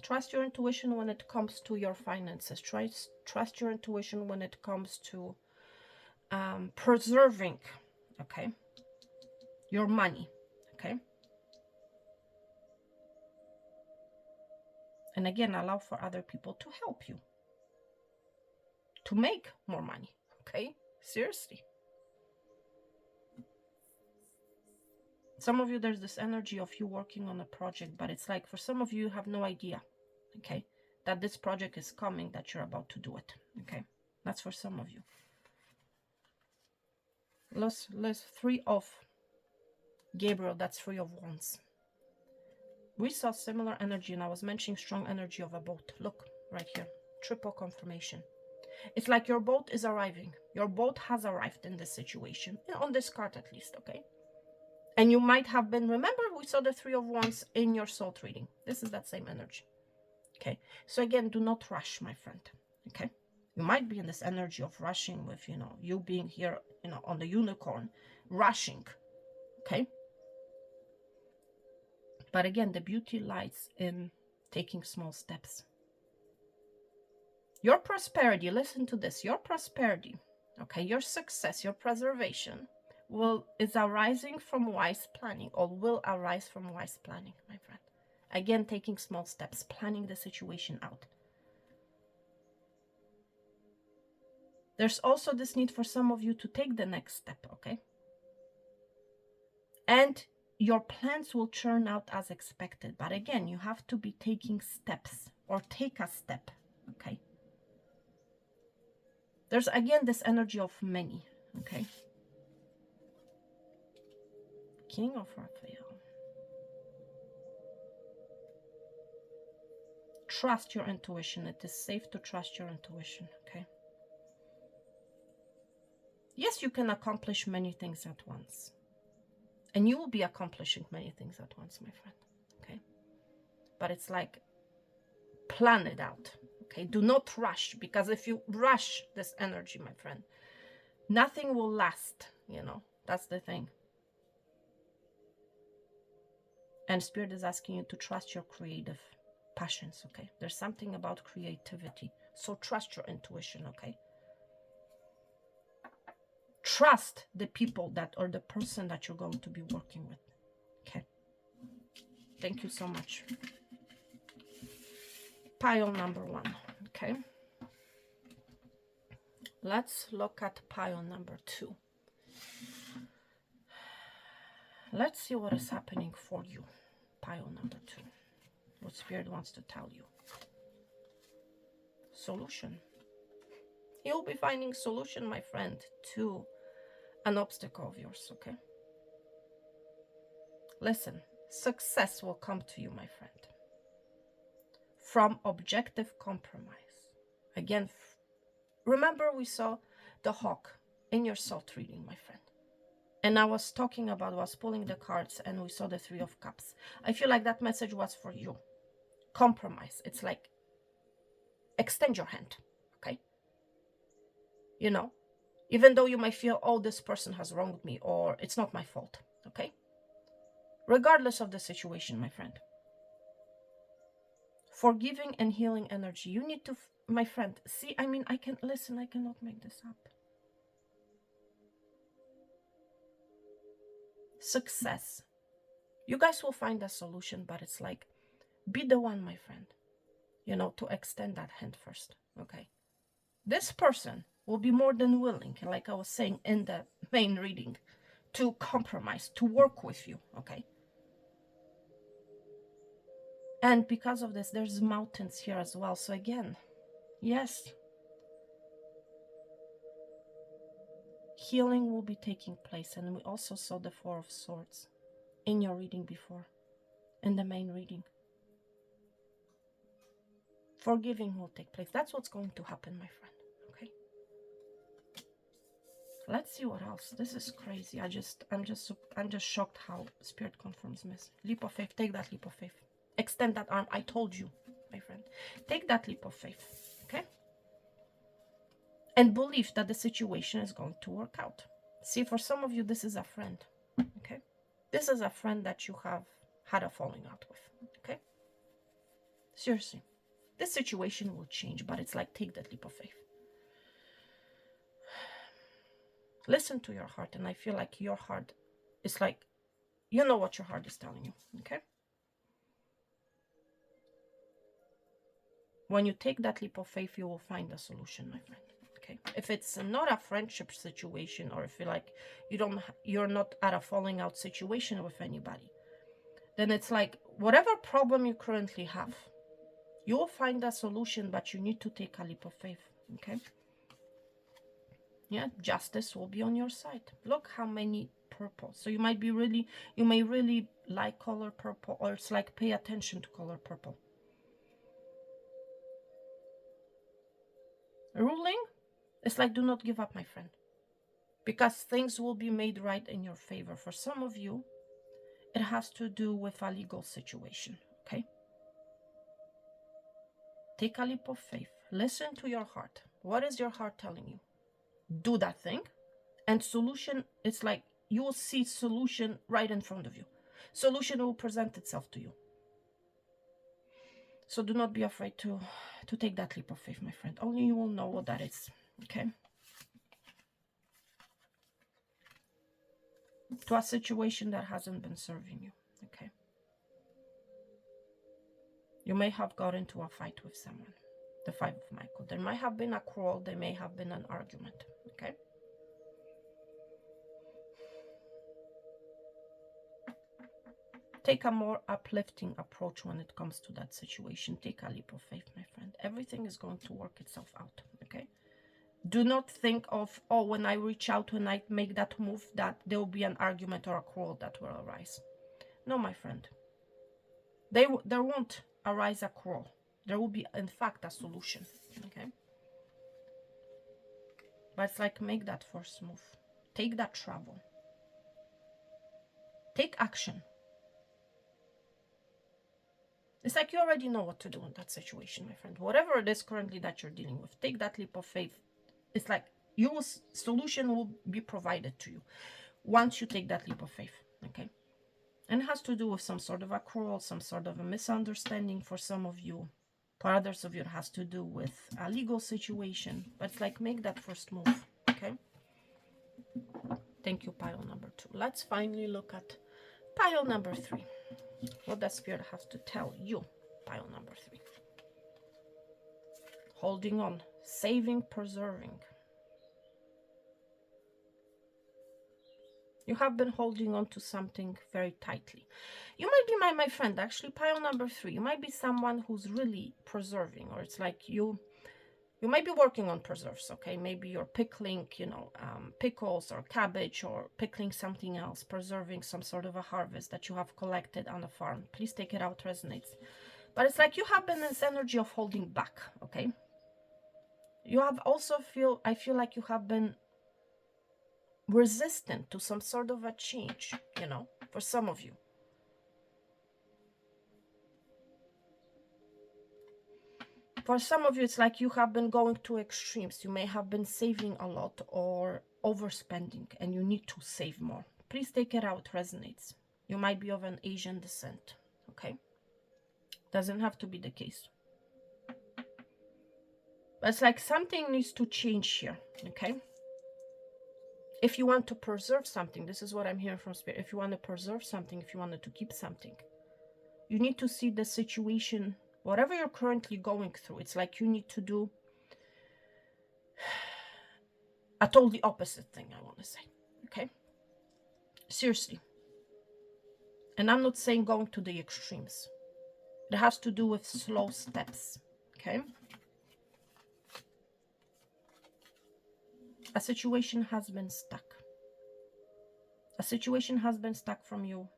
Trust your intuition when it comes to your finances. Trust your intuition when it comes to preserving, okay, your money, okay? And again, allow for other people to help you to make more money, okay? Seriously. Some of you, there's this energy of you working on a project, but it's like for some of you, you have no idea, okay, that this project is coming, that you're about to do it, okay? That's for some of you. Let's 3 of Gabriel, that's 3 of Wands. We saw similar energy, and I was mentioning strong energy of a boat. Look, right here, triple confirmation. It's like your boat is arriving. Your boat has arrived in this situation, on this card at least, okay? And you might have been, remember, we saw the 3 of Wands in your soul reading. This is that same energy, okay? So again, do not rush, my friend, okay? You might be in this energy of rushing with, you know, you being here, you know, on the unicorn, rushing, okay? But again, the beauty lies in taking small steps. Your prosperity, listen to this, your prosperity, okay, your success, your preservation is arising from wise planning, or will arise from wise planning, my friend. Again, taking small steps, planning the situation out. There's also this need for some of you to take the next step, okay? And your plans will turn out as expected. But again, you have to be taking steps, or take a step, okay? There's again this energy of many, okay? King of Raphael. Trust your intuition. It is safe to trust your intuition, okay? Yes, you can accomplish many things at once. And you will be accomplishing many things at once, my friend. Okay? But it's like, plan it out. Okay? Do not rush, because if you rush this energy, my friend, nothing will last, you know. That's the thing. And Spirit is asking you to trust your creative passions, okay? There's something about creativity. So trust your intuition, okay? Trust the people that, or the person that you're going to be working with, okay? Thank you so much. Pile number 1, okay? Let's look at pile number 2. Let's see what is happening for you. Pile number 2. What Spirit wants to tell you. Solution. You'll be finding solution, my friend, to an obstacle of yours, okay? Listen, success will come to you, my friend, from objective compromise. Again, remember we saw the hawk in your salt reading, my friend. And I was talking about, was pulling the cards, and we saw the 3 of Cups. I feel like that message was for you. Compromise. It's like, extend your hand, okay? You know, even though you might feel, oh, this person has wronged me, or it's not my fault, okay? Regardless of the situation, my friend. Forgiving and healing energy. You need to, my friend, see, I mean, I cannot make this up. Success. You guys will find a solution, but it's like, be the one, my friend, you know, to extend that hand first, okay? This person will be more than willing, like I was saying in the main reading, to compromise, to work with you, okay? And because of this, there's mountains here as well. So again, yes, healing will be taking place. And we also saw the 4 of Swords in your reading before, in the main reading. Forgiving will take place. That's what's going to happen, my friend. Okay. Let's see what else. This is crazy. I'm just shocked how Spirit confirms this. Leap of faith. Take that leap of faith. Extend that arm. I told you, my friend. Take that leap of faith. Okay. And believe that the situation is going to work out. See, for some of you, this is a friend. Okay. This is a friend that you have had a falling out with. Okay. Seriously. This situation will change, but it's like, take that leap of faith. Listen to your heart, and I feel like your heart is like, you know what your heart is telling you, okay? When you take that leap of faith, you will find a solution, my friend, okay? If it's not a friendship situation, or if you like, you're not at a falling out situation with anybody, then it's like, whatever problem you currently have, you will find a solution, but you need to take a leap of faith, okay? Yeah, justice will be on your side. Look how many purple. So you may really like color purple, or it's like, pay attention to color purple. Ruling, it's like, do not give up, my friend, because things will be made right in your favor. For some of you, it has to do with a legal situation, okay? Take a leap of faith. Listen to your heart. What is your heart telling you? Do that thing, and solution, it's like, you will see solution right in front of you. Solution will present itself to you. So do not be afraid to take that leap of faith, my friend. Only you will know what that is, okay? To a situation that hasn't been serving you, okay? You may have got into a fight with someone. The 5 of Michael. There might have been a quarrel. There may have been an argument, okay? Take a more uplifting approach when it comes to that situation. Take a leap of faith, my friend. Everything is going to work itself out, okay? Do not think of, oh, when I reach out, when I make that move, that there will be an argument or a quarrel that will arise. No, my friend. There won't arise a quarrel. There will be, in fact, a solution, okay? But it's like, make that first move. Take that travel. Take action. It's like you already know what to do in that situation, my friend. Whatever it is currently that you're dealing with, take that leap of faith. It's like your solution will be provided to you once you take that leap of faith, okay? And it has to do with some sort of accrual, some sort of a misunderstanding for some of you. For others of you, it has to do with a legal situation. But it's like, make that first move, okay? Thank you, pile number 2. Let's finally look at pile number 3. What does Spirit have to tell you, pile number 3? Holding on, saving, preserving. You have been holding on to something very tightly. You might be my friend, actually, pile number 3. You might be someone who's really preserving, or it's like you might be working on preserves, okay? Maybe you're pickling, pickles or cabbage, or pickling something else, preserving some sort of a harvest that you have collected on a farm. Please take it out, resonates. But it's like you have been in this energy of holding back, okay? You have also I feel like you have been resistant to some sort of a change, for some of you. For some of you, it's like you have been going to extremes. You may have been saving a lot or overspending, and you need to save more. Please take it out, resonates. You might be of an Asian descent, okay? Doesn't have to be the case. But it's like something needs to change here, okay? If you want to preserve something, this is what I'm hearing from Spirit. If you want to preserve something, if you wanted to keep something, you need to see the situation, whatever you're currently going through. It's like you need to do a totally opposite thing, I want to say, okay? Seriously. And I'm not saying going to the extremes. It has to do with slow steps, okay? A situation has been stuck. A situation has been stuck from you.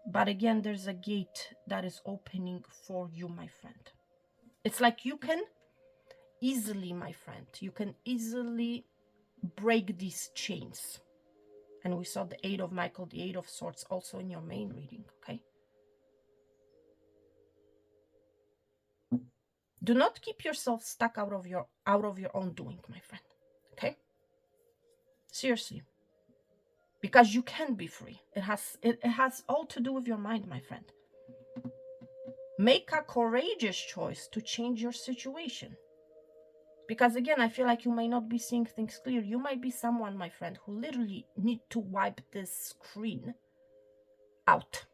But again, there's a gate that is opening for you, my friend. It's like you can easily, my friend, you can easily break these chains. And we saw the 8 of Michael, the 8 of Swords also in your main reading, okay? Do not keep yourself stuck out of your own doing, my friend, okay? Seriously. Because you can be free. It has all to do with your mind, my friend. Make a courageous choice to change your situation. Because again, I feel like you may not be seeing things clear. You might be someone, my friend, who literally need to wipe this screen out,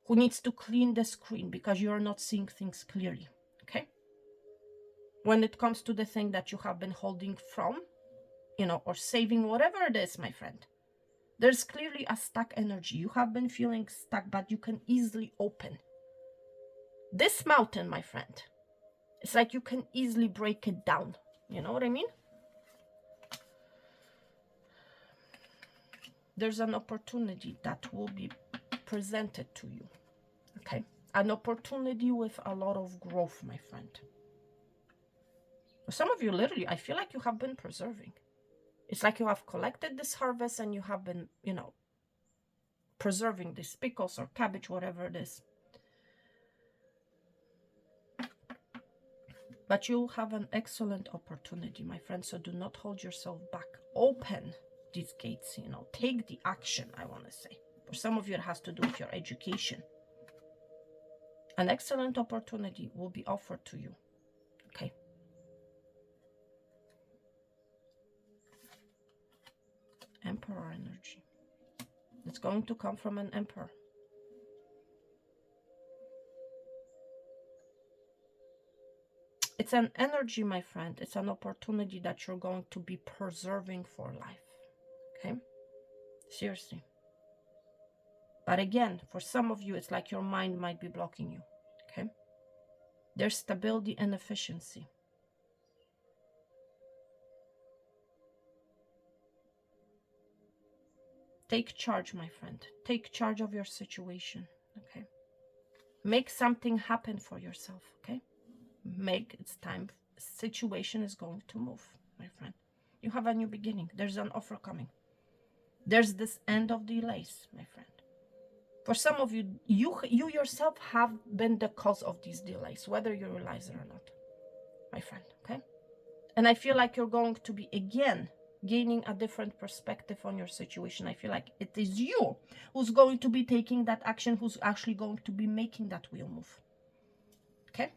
who needs to clean the screen because you're not seeing things clearly, okay? When it comes to the thing that you have been holding from, or saving, whatever it is, my friend, there's clearly a stuck energy. You have been feeling stuck, but you can easily open this mountain, my friend. It's like you can easily break it down. You know what I mean? There's an opportunity that will be presented to you, okay? An opportunity with a lot of growth, my friend. Some of you, literally, I feel like you have been preserving. It's like you have collected this harvest and you have been, preserving these pickles or cabbage, whatever it is. But you'll have an excellent opportunity, my friend, so do not hold yourself back. Open these gates, take the action, I want to say. For some of you, it has to do with your education. An excellent opportunity will be offered to you, okay? Emperor energy. It's going to come from an emperor. It's an energy, my friend. It's an opportunity that you're going to be preserving for life, okay? Seriously. But again, for some of you, it's like your mind might be blocking you, okay? There's stability and efficiency. Take charge, my friend. Take charge of your situation, okay? Make something happen for yourself, okay? It's time. Situation is going to move, my friend. You have a new beginning. There's an offer coming. There's this end of delays, my friend. For some of you, you yourself have been the cause of these delays, whether you realize it or not, my friend, okay? And I feel like you're going to be, again, gaining a different perspective on your situation. I feel like it is you who's going to be taking that action, who's actually going to be making that wheel move, okay?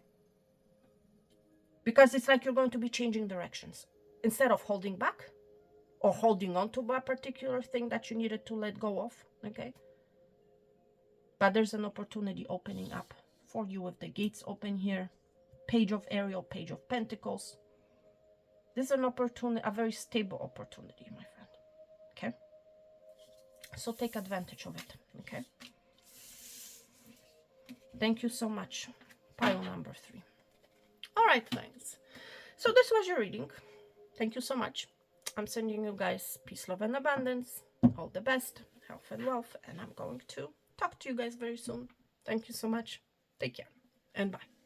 Because it's like you're going to be changing directions. Instead of holding back or holding on to a particular thing that you needed to let go of, okay? But there's an opportunity opening up for you with the gates open here. Page of Ariel, Page of Pentacles. This is an opportunity, a very stable opportunity, my friend, okay? So take advantage of it, okay? Thank you so much. Pile number 3. All right, thanks. So this was your reading. Thank you so much. I'm sending you guys peace, love, and abundance. All the best, health and wealth. And I'm going to talk to you guys very soon. Thank you so much. Take care and bye.